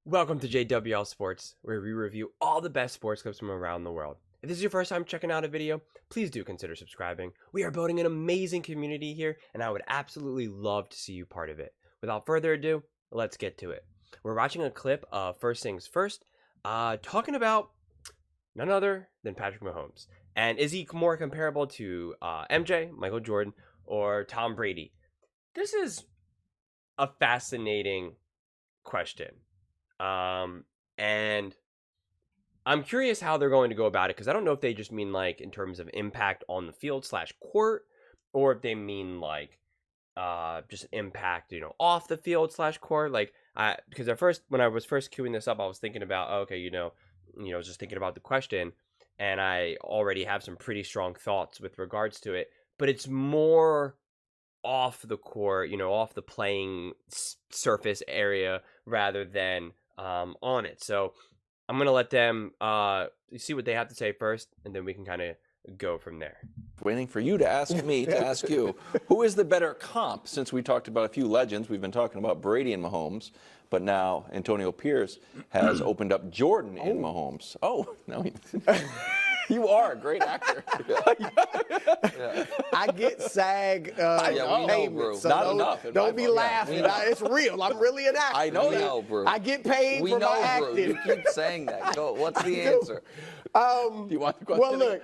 Welcome to JWL Sports, where we review all the best sports clips from around the world. If this is your first time checking out a video, please do consider subscribing. We are building an amazing community here, and I would absolutely love to see you part of it. Without further ado, let's get to it. We're watching a clip of First Things First, talking about none other than Patrick Mahomes. And is he more comparable to MJ, Michael Jordan, or Tom Brady? This is a fascinating question. And I'm curious how they're going to go about it, because I don't know if they just mean like in terms of impact on the field / court, or if they mean like just impact, off the field / court. Like, because at first, when I was first queuing this up, I was thinking about, just thinking about the question, and I already have some pretty strong thoughts with regards to it, but it's more off the court, off the playing surface area rather than on it. So I'm gonna let them see what they have to say first, and then we can kind of go from there. Waiting for you to ask me to ask you, who is the better comp? Since we talked about a few legends, we've been talking about Brady and Mahomes, but now Antonio Pierce has opened up Jordan and Mahomes. Oh, no, you are a great actor. Yeah. I get SAG payments, so not enough. Don't be laughing. It's real. I'm really an actor. I know, Brew. I get paid for my acting. You keep saying that. Go. What's the answer? Do you want the question? Well, look,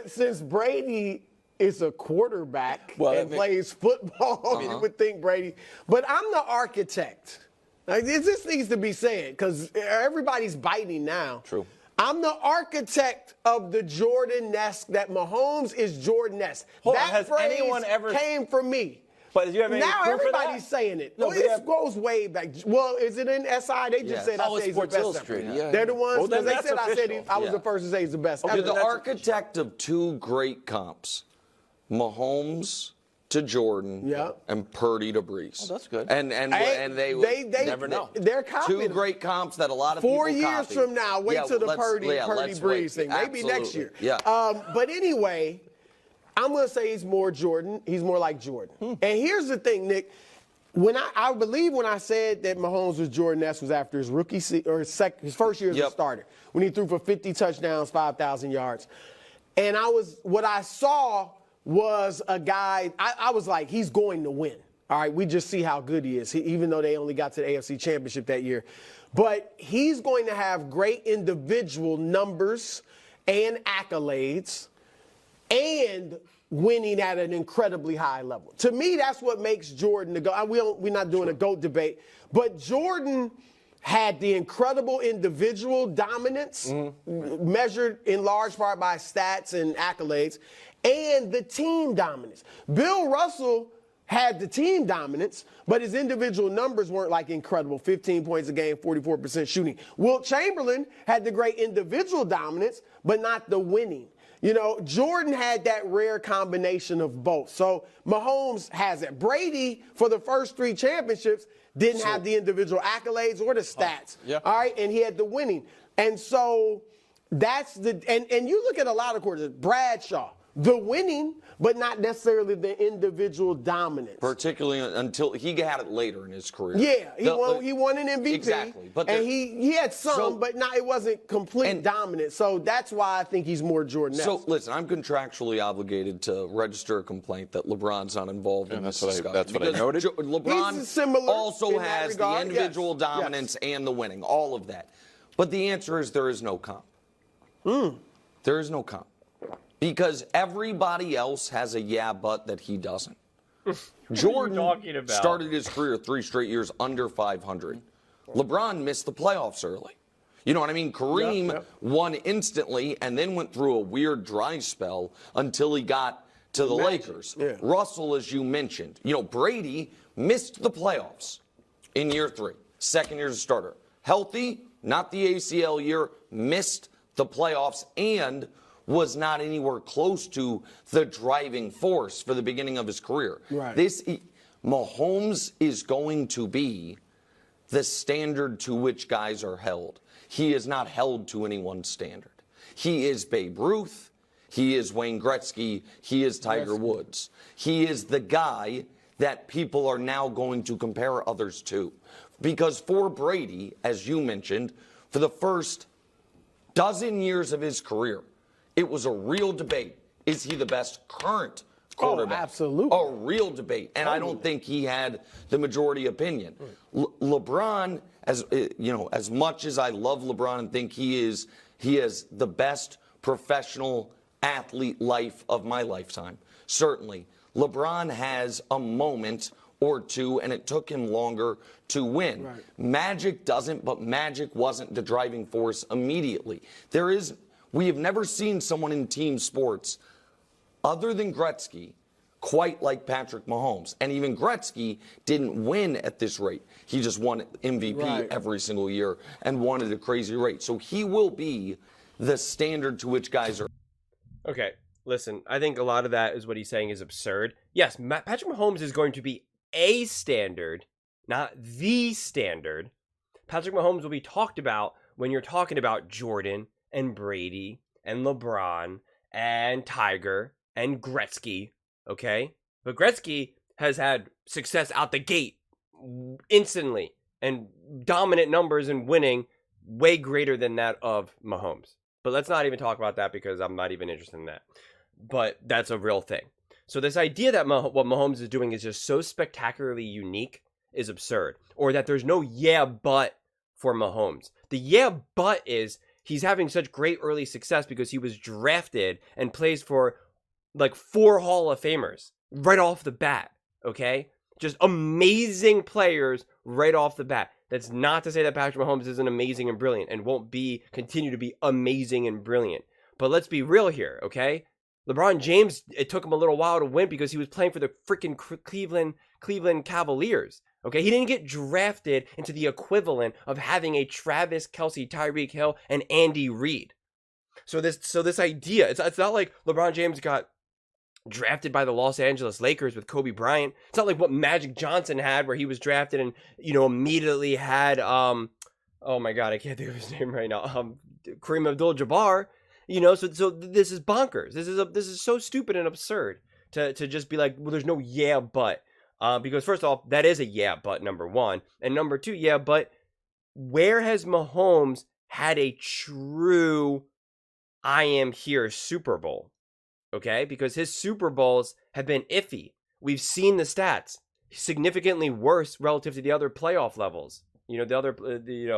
since Brady is a quarterback and plays football, you would think Brady. But I'm the architect. Like, this needs to be said, because everybody's biting now. True. I'm the architect of the Jordan-esque, that Mahomes is Jordan-esque. Has anyone ever came from me. But do you have any Now proof everybody's of that? saying it. No, Well, it goes way back. Well, is it in SI? They just said I said he's the best ever. Yeah. They're the ones, then because they that's said official. I was the first to say he's the best ever. You're the architect of two great comps, Mahomes to Jordan, and Purdy to Brees. Oh, that's good. And they never know. They're copying two great comps that a lot of people 4 years copy. from now, wait till the Purdy Brees thing. Maybe next year. Yeah. But anyway, I'm going to say he's more Jordan. He's more like Jordan. And here's the thing, Nick. When I believe when I said that Mahomes was Jordan-esque was after his rookie or his first year as a starter, when he threw for 50 touchdowns, 5,000 yards. And what I saw was a guy, I was like, he's going to win. All right, we just see how good he is, even though they only got to the AFC Championship that year. But he's going to have great individual numbers and accolades and winning at an incredibly high level. To me, that's what makes Jordan the GOAT. We're not doing a GOAT debate, but Jordan had the incredible individual dominance, measured in large part by stats and accolades, and the team dominance. Bill Russell had the team dominance, but his individual numbers weren't like incredible. 15 points a game, 44% shooting. Wilt Chamberlain had the great individual dominance, but not the winning. Jordan had that rare combination of both. So Mahomes has it. Brady, for the first 3 championships, didn't have the individual accolades or the stats. All right, and he had the winning. And so that's and you look at a lot of quarterbacks, Bradshaw, the winning, but not necessarily the individual dominance. Particularly until he had it later in his career. Yeah, he won an MVP. Exactly. But he had some, but it wasn't complete dominant. So that's why I think he's more Jordan-esque. So, listen, I'm contractually obligated to register a complaint that LeBron's not involved in this discussion. That's what I noted. LeBron also has the individual dominance and the winning, all of that. But the answer is there is no comp. There is no comp. Because everybody else has a but that he doesn't. Jordan started his career 3 straight years under 500. LeBron missed the playoffs early. You know what I mean? Kareem won instantly and then went through a weird dry spell until he got to the Lakers. Yeah. Russell, as you mentioned. Brady missed the playoffs in year 3. Second year as a starter. Healthy, not the ACL year, missed the playoffs and was not anywhere close to the driving force for the beginning of his career. Right. Mahomes is going to be the standard to which guys are held. He is not held to any one standard. He is Babe Ruth. He is Wayne Gretzky. He is Tiger Woods. He is the guy that people are now going to compare others to. Because for Brady, as you mentioned, for the first dozen years of his career, it was a real debate. Is he the best current quarterback? Oh, absolutely. A real debate. And I don't think he had the majority opinion. LeBron, as much as I love LeBron and think he is the best professional athlete life of my lifetime, certainly. LeBron has a moment or two, and it took him longer to win. Right. Magic doesn't, but Magic wasn't the driving force immediately. We have never seen someone in team sports other than Gretzky quite like Patrick Mahomes. And even Gretzky didn't win at this rate. He just won MVP every single year and won at a crazy rate. So he will be the standard to which guys are. Okay, listen, I think a lot of that is what he's saying is absurd. Yes, Patrick Mahomes is going to be a standard, not the standard. Patrick Mahomes will be talked about when you're talking about Jordan and Brady and LeBron and Tiger and Gretzky, okay? But Gretzky has had success out the gate instantly and dominant numbers and winning way greater than that of Mahomes. But let's not even talk about that because I'm not even interested in that. But that's a real thing. So this idea that what Mahomes is doing is just so spectacularly unique is absurd. Or that there's no yeah but for Mahomes. The yeah but is he's having such great early success because he was drafted and plays for like 4 Hall of Famers right off the bat, okay? Just amazing players right off the bat. That's not to say that Patrick Mahomes isn't amazing and brilliant and won't continue to be amazing and brilliant. But let's be real here, okay? LeBron James, it took him a little while to win because he was playing for the freaking Cleveland Cavaliers. Okay, he didn't get drafted into the equivalent of having a Travis Kelce, Tyreek Hill, and Andy Reid. So this idea, it's not like LeBron James got drafted by the Los Angeles Lakers with Kobe Bryant. It's not like what Magic Johnson had, where he was drafted and immediately had oh my god, I can't think of his name right now. Kareem Abdul-Jabbar. So this is bonkers. This is so stupid and absurd to just be like, well, there's no yeah but. Because first off, that is a yeah but, number one. And number two, yeah, but where has Mahomes had a true I am here Super Bowl? Okay, because his Super Bowls have been iffy. We've seen the stats significantly worse relative to the other playoff levels. The other,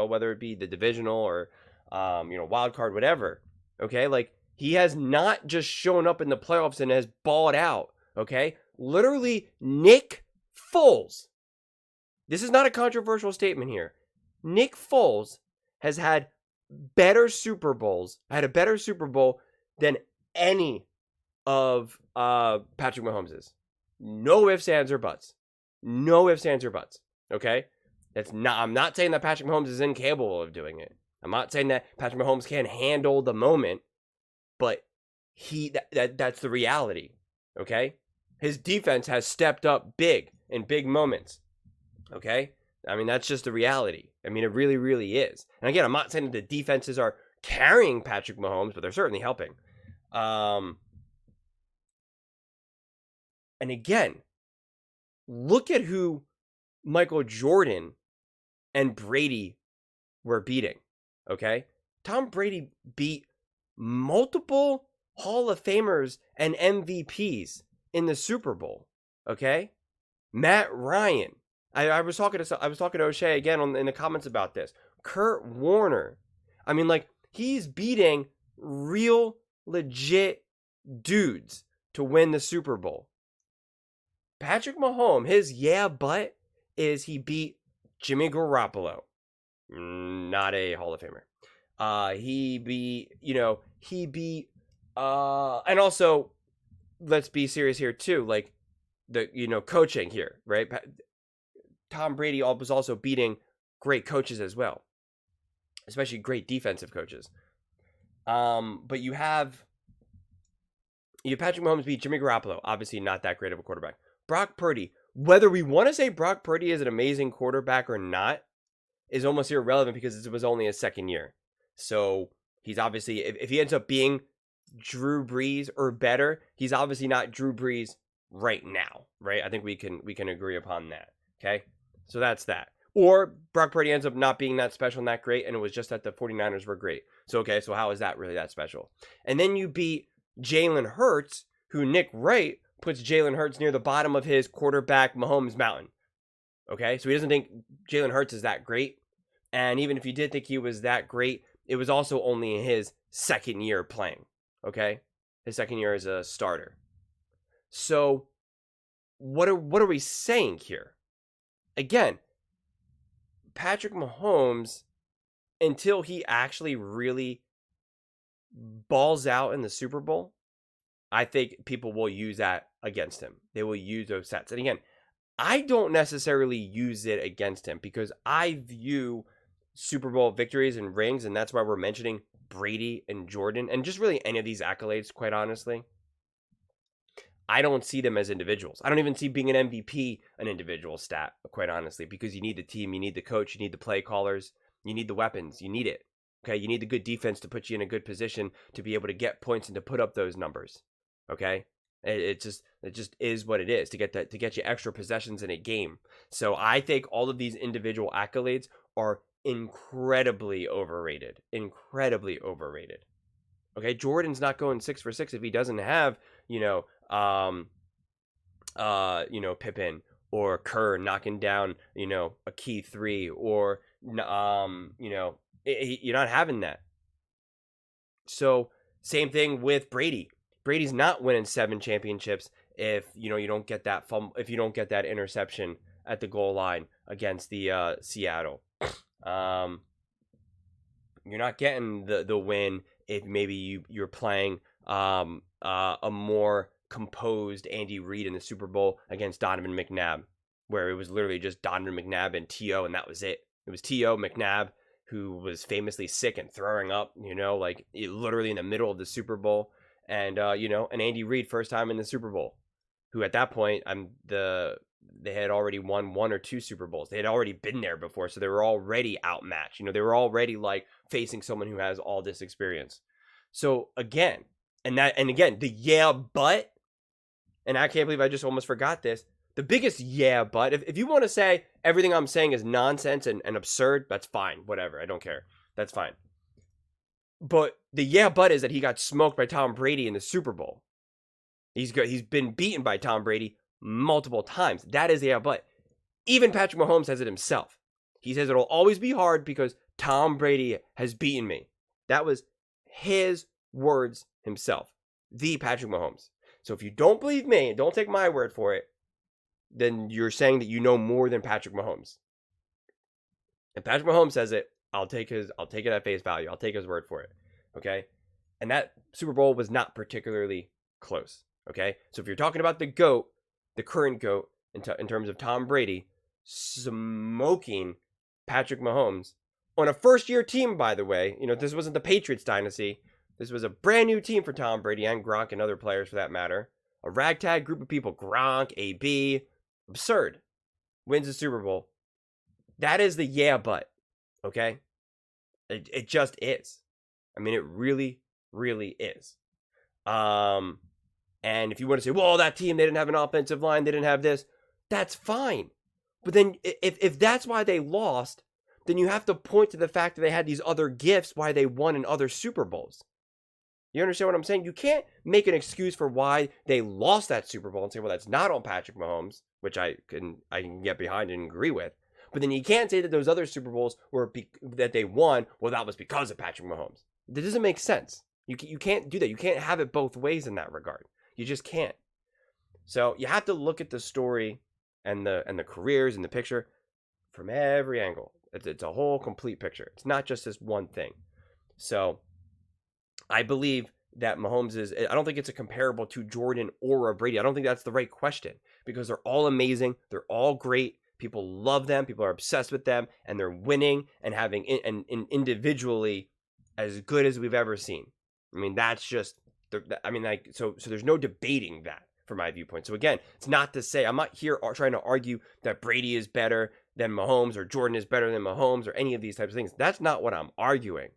whether it be the divisional or, wild card, whatever. Okay, like he has not just shown up in the playoffs and has balled out. Okay, literally Nick Foles. This is not a controversial statement here. Nick Foles has had better Super Bowls, had a better Super Bowl than any of Patrick Mahomes's. No ifs, ands, or buts. No ifs, ands, or buts. Okay? I'm not saying that Patrick Mahomes is incapable of doing it. I'm not saying that Patrick Mahomes can't handle the moment, but that's the reality. Okay? His defense has stepped up big in big moments. Okay? I mean, that's just the reality. I mean, it really, really is. And again, I'm not saying that the defenses are carrying Patrick Mahomes, but they're certainly helping. And again, look at who Michael Jordan and Brady were beating, okay? Tom Brady beat multiple Hall of Famers and MVPs in the Super Bowl, okay? Matt Ryan. I was talking to O'Shea again in the comments about this. Kurt Warner. I mean, like, he's beating real, legit dudes to win the Super Bowl. Patrick Mahomes, his yeah but is he beat Jimmy Garoppolo. Not a Hall of Famer. He beat, and also, let's be serious here too, like, the, coaching here, right? Tom Brady was also beating great coaches as well, especially great defensive coaches. But you have Patrick Mahomes beat Jimmy Garoppolo, obviously not that great of a quarterback. Brock Purdy, whether we want to say Brock Purdy is an amazing quarterback or not, is almost irrelevant because it was only his second year. So he's obviously, if he ends up being Drew Brees or better, he's obviously not Drew Brees right now, right? I think we can agree upon that. Okay, so that's that. Or Brock Purdy ends up not being that special and that great, and it was just that the 49ers were great. So okay, so how is that really that special? And then you beat Jalen Hurts, who Nick Wright puts Jalen Hurts near the bottom of his quarterback Mahomes mountain. Okay, so he doesn't think Jalen Hurts is that great. And even if you did think he was that great, it was also only his second year playing. Okay, his second year as a starter. So what are we saying here? Again, Patrick Mahomes, until he actually really balls out in the Super Bowl, I think people will use that against him. They will use those sets. And again, I don't necessarily use it against him because I view Super Bowl victories and rings, and that's why we're mentioning Brady and Jordan, and just really any of these accolades, quite honestly. I don't see them as individuals. I don't even see being an MVP an individual stat, quite honestly, because you need the team, you need the coach, you need the play callers, you need the weapons, you need it. Okay, you need the good defense to put you in a good position to be able to get points and to put up those numbers. Okay, it just is what it is to get you extra possessions in a game. So I think all of these individual accolades are incredibly overrated. Incredibly overrated. Okay, Jordan's not going 6 for 6 if he doesn't have, Pippen or Kerr knocking down, a key three, or you're not having that. So same thing with Brady. Brady's not winning 7 championships if you don't get that if you don't get that interception at the goal line against the Seattle. You're not getting the win if maybe you're playing a more composed Andy Reid in the Super Bowl against Donovan McNabb, where it was literally just Donovan McNabb and T.O., and that was it. It was T.O. McNabb, who was famously sick and throwing up, literally in the middle of the Super Bowl. And, and Andy Reid, first time in the Super Bowl, who at that point, they had already won 1 or 2 Super Bowls. They had already been there before, so they were already outmatched. They were already facing someone who has all this experience. So again, and again, but, and I can't believe I just almost forgot this. The biggest but, if you want to say everything I'm saying is nonsense and absurd, that's fine. Whatever, I don't care. That's fine. But the but is that he got smoked by Tom Brady in the Super Bowl. He's been beaten by Tom Brady multiple times. That is the but. Even Patrick Mahomes says it himself. He says it'll always be hard because Tom Brady has beaten me. That was his words himself. The Patrick Mahomes. So if you don't believe me, don't take my word for it, then you're saying that you know more than Patrick Mahomes. If Patrick Mahomes says it, I'll take it at face value. I'll take his word for it. Okay? And that Super Bowl was not particularly close. Okay? So if you're talking about the GOAT, the current GOAT, in terms of Tom Brady, smoking Patrick Mahomes on a first-year team, by the way. This wasn't the Patriots dynasty. This was a brand new team for Tom Brady and Gronk and other players for that matter. A ragtag group of people. Gronk, AB. Absurd. Wins the Super Bowl. That is the but. Okay? It just is. I mean, it really, really is. And if you want to say, well, that team, they didn't have an offensive line, they didn't have this, that's fine. But then if that's why they lost, then you have to point to the fact that they had these other gifts why they won in other Super Bowls. You understand what I'm saying? You can't make an excuse for why they lost that Super Bowl and say, well, that's not on Patrick Mahomes, which I can get behind and agree with. But then you can't say that those other Super Bowls that they won, well, that was because of Patrick Mahomes. That doesn't make sense. You can't do that. You can't have it both ways in that regard. You just can't. So you have to look at the story and the careers and the picture from every angle. It's a whole complete picture. It's not just this one thing. So I believe that Mahomes I don't think it's a comparable to Jordan or a Brady. I don't think that's the right question because they're all amazing. They're all great. People love them. People are obsessed with them, and they're winning and having individually as good as we've ever seen. I mean, that's just. So there's no debating that from my viewpoint. So again, it's not to say I'm not here trying to argue that Brady is better than Mahomes or Jordan is better than Mahomes or any of these types of things. That's not what I'm arguing.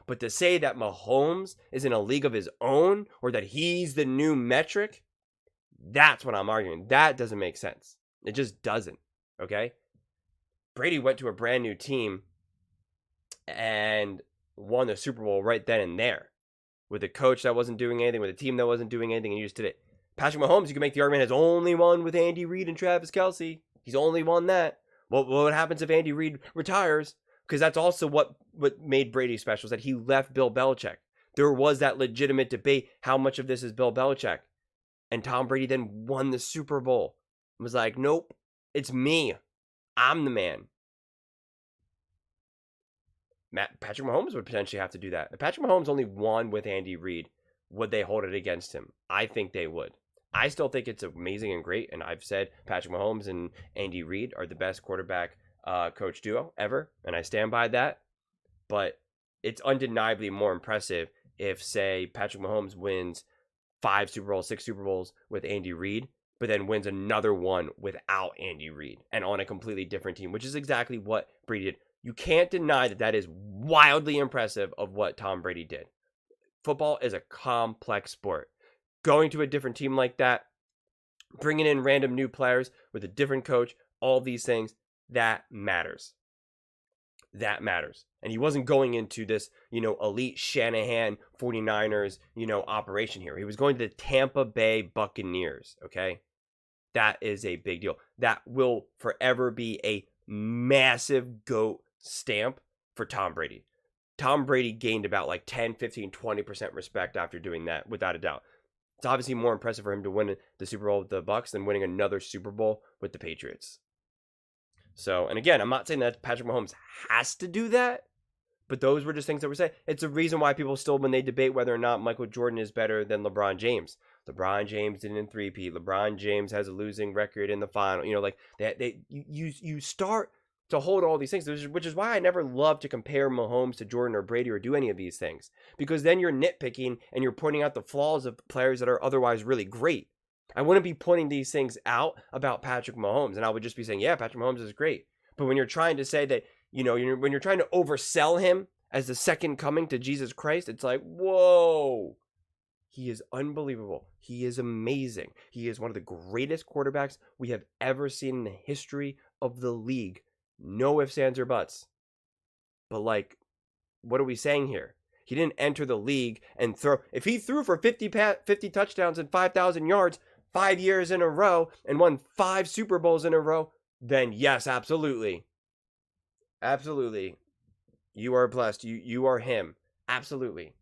But to say that Mahomes is in a league of his own or that he's the new metric, That's what I'm arguing. That doesn't make sense. It just doesn't. Okay? Brady went to a brand new team and won the Super Bowl right then and there with a coach that wasn't doing anything, with a team that wasn't doing anything, and you just did it. Patrick Mahomes, you can make the argument, has only won with Andy Reid and Travis Kelce. He's only won that. Well, what happens if Andy Reid retires? Because that's also what made Brady special, is that he left Bill Belichick. There was that legitimate debate, how much of this is Bill Belichick? And Tom Brady then won the Super Bowl. It was like, nope, it's me. I'm the man. Patrick Mahomes would potentially have to do that. If Patrick Mahomes only won with Andy Reid, would they hold it against him? I think they would. I still think it's amazing and great, and I've said Patrick Mahomes and Andy Reid are the best quarterback coach duo ever, and I stand by that. But it's undeniably more impressive if, say, Patrick Mahomes wins 5 Super Bowls, 6 Super Bowls with Andy Reid, but then wins another one without Andy Reid and on a completely different team, which is exactly what Brady did. You can't deny that that is wildly impressive of what Tom Brady did. Football is a complex sport. Going to a different team like that, bringing in random new players with a different coach, all these things, that matters. That matters. And he wasn't going into this, elite Shanahan 49ers, operation here. He was going to the Tampa Bay Buccaneers, okay? That is a big deal. That will forever be a massive GOAT stamp for Tom Brady. Tom Brady gained about like 10, 15, 20% respect after doing that, without a doubt. It's obviously more impressive for him to win the Super Bowl with the Bucs than winning another Super Bowl with the Patriots. So, and again, I'm not saying that Patrick Mahomes has to do that, but those were just things that were said. It's a reason why people still, when they debate whether or not Michael Jordan is better than LeBron James. LeBron James didn't three-peat. LeBron James has a losing record in the final. You start to hold all these things, which is why I never love to compare Mahomes to Jordan or Brady or do any of these things, because then you're nitpicking and you're pointing out the flaws of players that are otherwise really great. I wouldn't be pointing these things out about Patrick Mahomes, and I would just be saying, yeah, Patrick Mahomes is great. But when you're trying to say that, when you're trying to oversell him as the second coming to Jesus Christ, it's like, whoa. He is unbelievable. He is amazing. He is one of the greatest quarterbacks we have ever seen in the history of the league. No ifs, ands, or buts. But what are we saying here? He didn't enter the league and throw. If he threw for 50 touchdowns and 5,000 yards 5 years in a row and won 5 Super Bowls in a row, then yes, absolutely. Absolutely. You are blessed. You are him. Absolutely.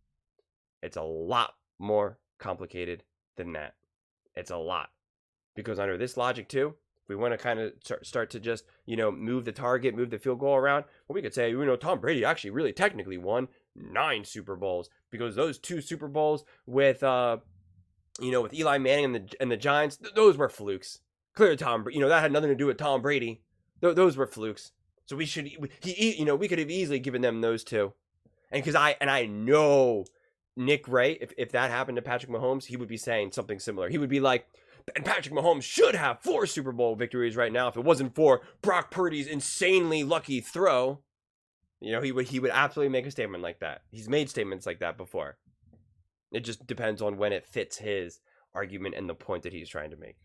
It's a lot more complicated than that. It's a lot. Because under this logic too, if we want to kind of start to just, move the target, move the field goal around, well, we could say, Tom Brady actually really technically won 9 Super Bowls, because those 2 Super Bowls with, with Eli Manning and the Giants, those were flukes. Clearly Tom, that had nothing to do with Tom Brady. Those were flukes. So we could have easily given them those 2. And because I know Nick Wright, if that happened to Patrick Mahomes, he would be saying something similar. He would be like, and Patrick Mahomes should have 4 Super Bowl victories right now if it wasn't for Brock Purdy's insanely lucky throw. He would absolutely make a statement like that. He's made statements like that before. It just depends on when it fits his argument and the point that he's trying to make.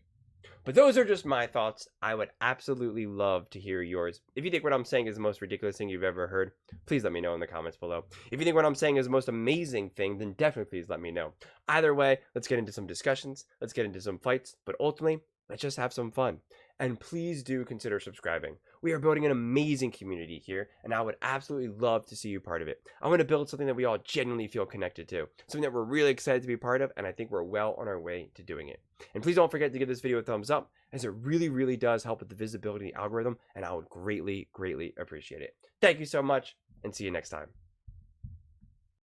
But those are just my thoughts. I would absolutely love to hear yours. If you think what I'm saying is the most ridiculous thing you've ever heard, please let me know in the comments below. If you think what I'm saying is the most amazing thing, then definitely please let me know. Either way, let's get into some discussions. Let's get into some fights. But ultimately, let's just have some fun. And please do consider subscribing. We are building an amazing community here, and I would absolutely love to see you part of it. I want to build something that we all genuinely feel connected to, something that we're really excited to be part of, and I think we're well on our way to doing it. And please don't forget to give this video a thumbs up, as it really, really does help with the visibility algorithm, and I would greatly, greatly appreciate it. Thank you so much, and see you next time.